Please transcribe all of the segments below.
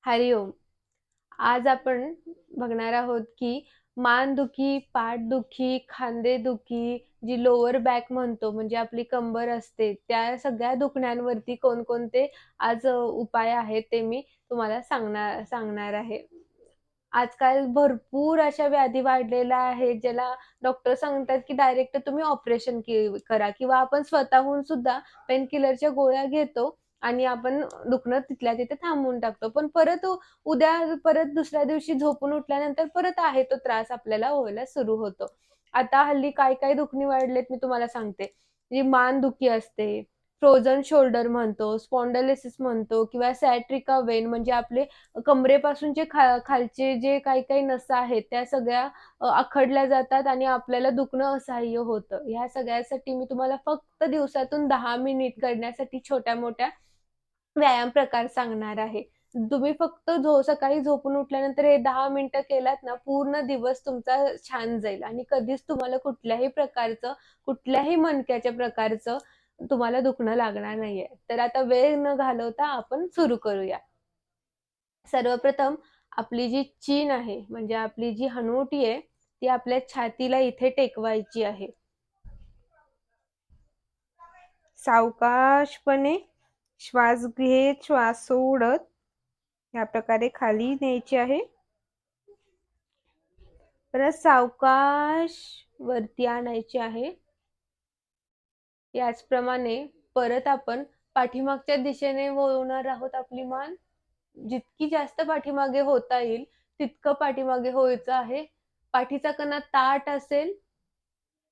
हरिओम. आज आपण बघणार आहोत की मानदुखी, पाठदुखी, खांदेदुखी, जी लोअर बॅक म्हणतो म्हणजे आपली कंबर असते, त्या सगळ्या दुखण्यांवरती कोणकोणते आज उपाय आहेत ते मी तुम्हाला सांगणार आहे. आजकाल भरपूर अशा व्याधी वाढलेल्या आहेत, ज्याला डॉक्टर सांगतात की डायरेक्ट तुम्ही ऑपरेशन करा किंवा आपण स्वतःहून सुद्धा पेनकिलरच्या गोळ्या घेतो आणि आपण दुखणं तिथल्या तिथे थांबवून टाकतो. पण परत दुसऱ्या दिवशी झोपून उठल्यानंतर परत आहे तो त्रास आपल्याला व्हायला सुरू होतो. आता हल्ली काय दुखणी वाढलेत मी तुम्हाला सांगते. जी मानदुखी असते, फ्रोझन शोल्डर म्हणतो, स्पॉन्डिलोसिस म्हणतो किंवा सciatica वेन म्हणजे आपले कमरेपासूनचे खालचे जे काही नसा आहेत त्या सगळ्या आखडल्या जातात आणि आपल्याला दुखणं असह्य होतं. ह्या सगळ्यासाठी मी तुम्हाला फक्त दिवसातून 10 मिनिट करण्यासाठी छोट्या-मोठ्या व्यायाम प्रकार सांगणार आहे. तुम्ही फक्त सकाळी झोपून उठल्यानंतर हे 10 मिनिटं केलात ना, पूर्ण दिवस तुमचा छान जाईल आणि कधीच तुम्हाला कुठल्याही प्रकारचं, कुठल्याही मणक्याच्या प्रकारचं तुम्हाला दुखणं लागणार नाहीये. तर आता वेळ न घालवता आपण सुरू करूया. सर्वप्रथम आपली जी चीन आहे, म्हणजे आपली जी हनुवटी आहे, ती आपल्या छातीला इथे टेकवायची आहे. सावकाशपणे श्वास घेत, श्वास सोडत या प्रकारे खाली न्यायची आहे. परत सावकाश वरती आणायची आहे. याचप्रमाणे परत आपण पाठीमागच्या दिशेने वळवणार आहोत आपली मान. जितकी जास्त पाठीमागे होता येईल तितकं पाठीमागे व्हायचं आहे. पाठीचा कणा ताठ असेल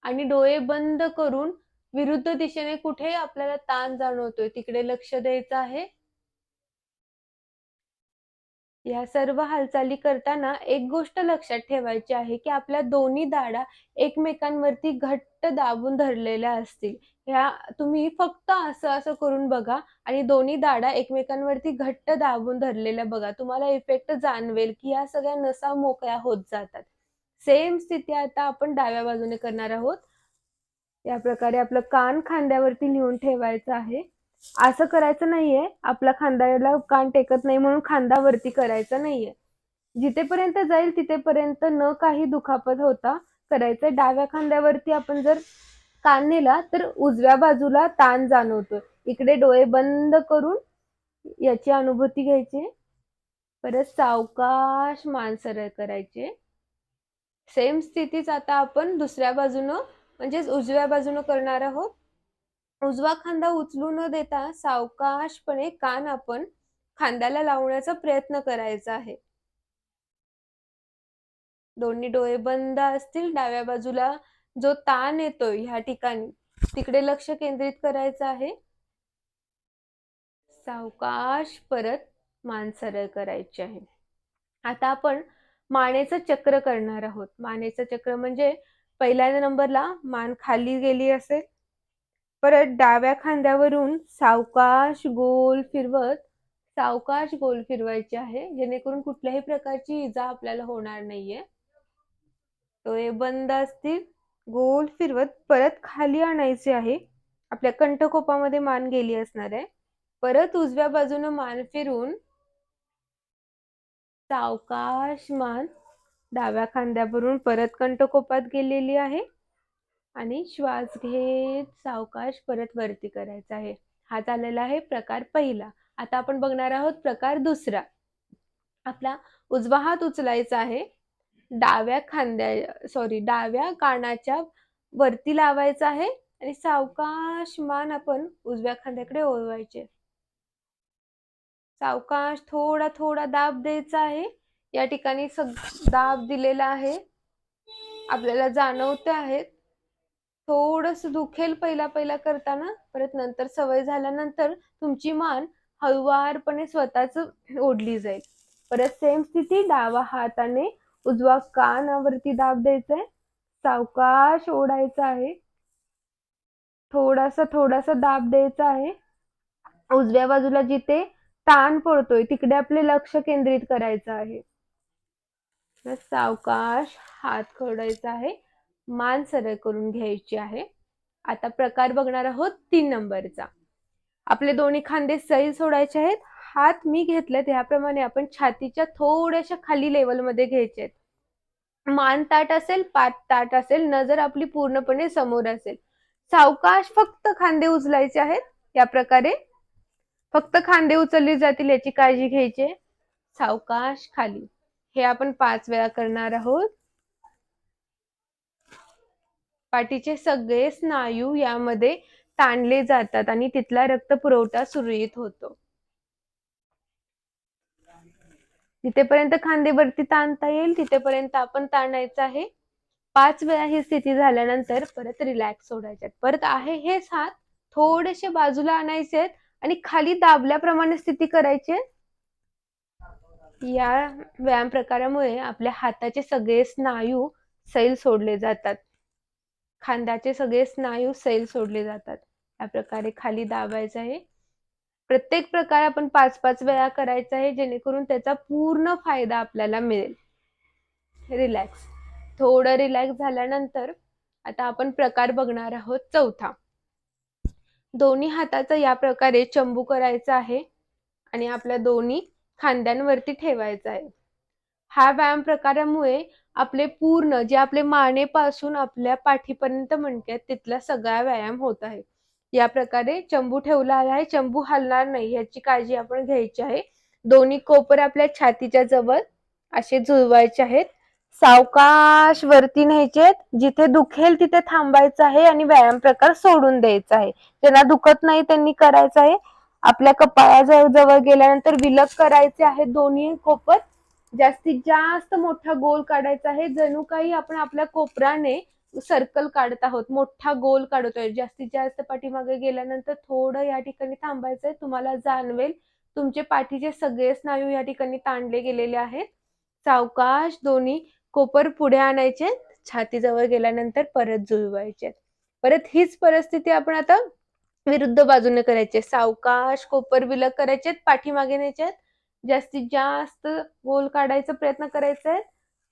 आणि डोळे बंद करून विरुद्ध दिशेने कुठे आपल्याला ताण जाणवतोय तिकडे लक्ष द्यायचं आहे. या सर्व हालचाली करताना एक गोष्ट लक्षात ठेवायची आहे की आपल्या दोन्ही दाढा एकमेकांवरती घट्ट दाबून धरलेल्या असतील. ह्या तुम्ही फक्त असं करून बघा आणि दोन्ही दाढा एकमेकांवरती घट्ट दाबून धरलेल्या बघा. तुम्हाला इफेक्ट जाणवेल की या सगळ्या नसा मोकळ्या होत जातात. सेम स्थिती आता आपण डाव्या बाजूने करणार आहोत. या प्रकारे आपलं कान खांद्यावरती नेऊन ठेवायचं आहे. असं करायचं नाहीये, आपला खांद्याला कान टेकत नाही म्हणून खांदा वरती करायचा नाहीये. जिथेपर्यंत जाईल तिथेपर्यंत न काही दुखापत होता करायचं. डाव्या खांद्यावरती आपण जर कान नेला तर उजव्या बाजूला ताण जाणवतोय. इकडे डोळे बंद करून याची अनुभूती घ्यायची. परत सावकाश मान सरळ करायचे. सेम स्थितीच आता आपण दुसऱ्या बाजूनं म्हणजेच उजव्या बाजूनं करणार आहोत. उजवा खांदा उचलू न देता सावकाशपणे कान आपण खांद्याला लावण्याचा प्रयत्न करायचा आहे. दोन्ही डोळे बंद असतील. डाव्या बाजूला जो ताण येतोय ह्या ठिकाणी तिकडे लक्ष केंद्रित करायचं आहे. सावकाश परत मान सरळ करायची आहे. आता आपण मानेचं चक्र करणार आहोत. मानेचं चक्र म्हणजे पहिल्या नंबरला मान खाली गेली असेल. परत डाव्या खांद्यावरून सावकाश गोल फिरवायची आहे, जेणेकरून कुठल्याही प्रकारची इजा आपल्याला होणार नाहीये. डोळे बंद असतील. गोल फिरवत परत खाली आणायचे आहे. आपल्या कंठकोपामध्ये मान गेली असणार आहे. परत उजव्या बाजूने मान फिरून सावकाश मान डाव्या खांद्यावरून परत कंठकोपात गेलेली आहे आणि श्वास घेत सावकाश परत वरती करायचा आहे. हा झालेला आहे प्रकार पहिला. आता आपण बघणार आहोत प्रकार दुसरा. आपला उजवा हात उचलायचा आहे. डाव्या कानाच्या वरती लावायचा आहे आणि सावकाश मान आपण उजव्या खांद्याकडे वळवायचे. सावकाश थोडा थोडा दाब द्यायचा आहे. या ठिकाणी दाब दिलेला आहे, आपल्याला जाणवते आहेत. थोडस दुखेल पहिला करताना, परत नंतर सवय झाल्यानंतर तुमची मान हळुवारपणे स्वतःच ओढली जाईल. परत सेम स्थिती डावा हाताने उजवा कानावरती दाब द्यायचाय. सावकाश ओढायचा आहे. थोडासा दाब द्यायचा आहे. उजव्या बाजूला जिथे ताण पडतोय तिकडे आपले लक्ष केंद्रित करायचं आहे. सावकाश हात खोडायचा आहे. मान सरळ करून घ्यायची आहे. आता प्रकार बघणार आहोत 3 नंबरचा. आपले दोन्ही खांदे सैल सोडायचे आहेत. हात मी घेतलेत ह्याप्रमाणे आपण छातीच्या थोड्याशा खाली लेवलमध्ये घ्यायचे. मान ताठ असेल, पाठ ताठ असेल, नजर आपली पूर्णपणे समोर असेल. सावकाश फक्त खांदे उचलायचे आहेत. या प्रकारे फक्त खांदे उचलले जातील याची काळजी घ्यायची. सावकाश खाली. हे आपण 5 वेळा करणार आहोत. पाठीचे सगळे स्नायू यामध्ये ताणले जातात आणि तिथला रक्तपुरवठा सुरळीत होतो. तिथेपर्यंत खांदे वरती ताणता येईल तिथेपर्यंत आपण ताणायचं आहे. 5 वेळा ही स्थिती झाल्यानंतर परत रिलॅक्स सोडायचे. परत आहे हेच हात थोडेसे बाजूला आणायचे आणि खाली दाबल्याप्रमाणे स्थिती करायची. या व्यायाम प्रकारामुळे आपल्या हाताचे सगळे स्नायू सैल सोडले जातात. खांद्याचे सगळे स्नायू सैल सोडले जातात. या प्रकारे खाली दाबायचं आहे. प्रत्येक प्रकार आपण 5-5 वेळा करायचा आहे जेणेकरून त्याचा पूर्ण फायदा आपल्याला मिळेल. रिलॅक्स. थोडं रिलॅक्स झाल्यानंतर आता आपण प्रकार बघणार आहोत चौथा. दोन्ही हाताचा या प्रकारे चंबू करायचा आहे आणि आपल्या दोन्ही खांद्यांवरती ठेवायचा आहे. हा व्यायाम प्रकारामुळे आपले पूर्ण जे आपले मानेपासून आपल्या पाठीपर्यंत मणक्यात तिथला सगळा व्यायाम होत आहे. या प्रकारे चंबू ठेवला आहे. चंबू हलणार नाही याची काळजी आपण घ्यायची आहे. दोन्ही कोपर आपल्या छातीच्या जवळ असे जुळवायचे आहेत. सावकाश वरती न्यायचे. जिथे दुखेल तिथे थांबायचं आहे आणि व्यायाम प्रकार सोडून द्यायचा आहे. ज्यांना दुखत नाही त्यांनी करायचं आहे. आपल्या कपाळाजवळ गेल्यानंतर विलग करायचे आहेत दोन्ही कोपर. जास्तीत जास्त मोठा गोल काढायचा आहे. जणू काही आपण आपल्या कोपराने सर्कल काढत आहोत. मोठा गोल काढतोय. जास्तीत जास्त पाठीमागे गेल्यानंतर थोडं या ठिकाणी थांबायचंय. तुम्हाला जाणवेल तुमचे पाठीचे सगळे स्नायू या ठिकाणी ताणले गेलेले आहेत. सावकाश दोन्ही कोपर पुढे आणायचे. छातीजवळ गेल्यानंतर परत जुळवायचे. परत हीच परिस्थिती आपण आता विरुद्ध बाजूने करायचे. सावकाश कोपर विलग करायचे. पाठीमागे न्यायचे. जास्तीत जास्त गोल काढायचा प्रयत्न करायचा आहे.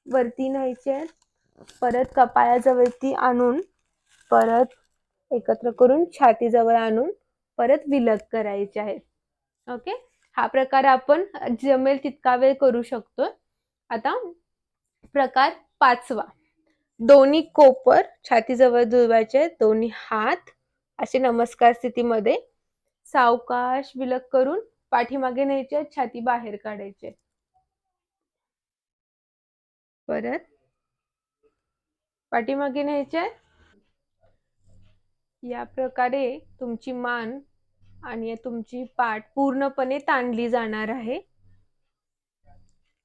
वरती न्यायचे. परत कपाळाजवळती आणून परत एकत्र करून छातीजवळ आणून परत विलग करायचे आहे. ओके. हा प्रकार आपण जमेल तितका वेळ करू शकतो. आता प्रकार 5वा. दोन्ही कोपर छातीजवळ जुळवायचे. दोन्ही हात असे नमस्कार स्थितीमध्ये सावकाश विलग करून पाठीमागे न्यायचे. छाती बाहेर काढायचे. परत पाठीमागे न्यायचे. या प्रकारे तुमची मान आणि तुमची पाठ पूर्णपणे ताणली जाणार आहे.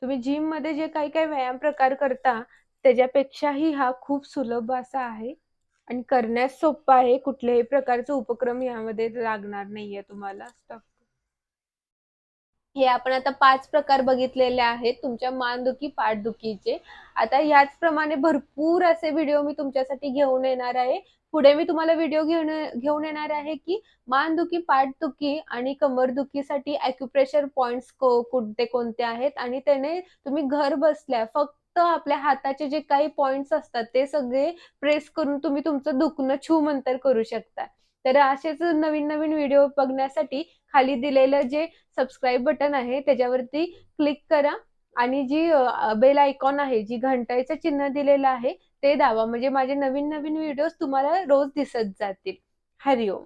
तुम्ही जिम मध्ये जे काही काही व्यायाम प्रकार करता त्याच्यापेक्षाही हा खूप सुलभ असा आहे आणि करण्यास सोपा आहे. कुठल्याही प्रकारचे उपक्रम यामध्ये लागणार नाहीये तुम्हाला. हे आपण आता 5 प्रकार बघितलेले आहेत तुमच्या मानदुखी पाठदुखीचे. आता याचप्रमाणे भरपूर असे व्हिडिओ मी तुमच्यासाठी घेऊन येणार आहे. पुढे मी तुम्हाला व्हिडिओ घेऊन येणार आहे की मानदुखी पाठदुखी आणि कंबरदुखीसाठी ॲक्युप्रेशर पॉइंट्स कोणते कोणते आहेत आणि त्याने तुम्ही घर बसल्या फक्त आपल्या हाताचे जे काही पॉइंट्स असतात ते सगळे प्रेस करून तुम्ही तुमचं दुखणं छूमंतर करू शकता. तर असेच नवीन नवीन व्हिडिओ बघण्यासाठी खाली दिलेलं जे सबस्क्राईब बटन आहे त्याच्यावरती क्लिक करा आणि जी बेल आयकॉन आहे जी घंटाचं चिन्ह दिलेलं आहे ते दाबा. म्हणजे माझे नवीन नवीन व्हिडिओज तुम्हाला रोज दिसत जातील. हरिओम.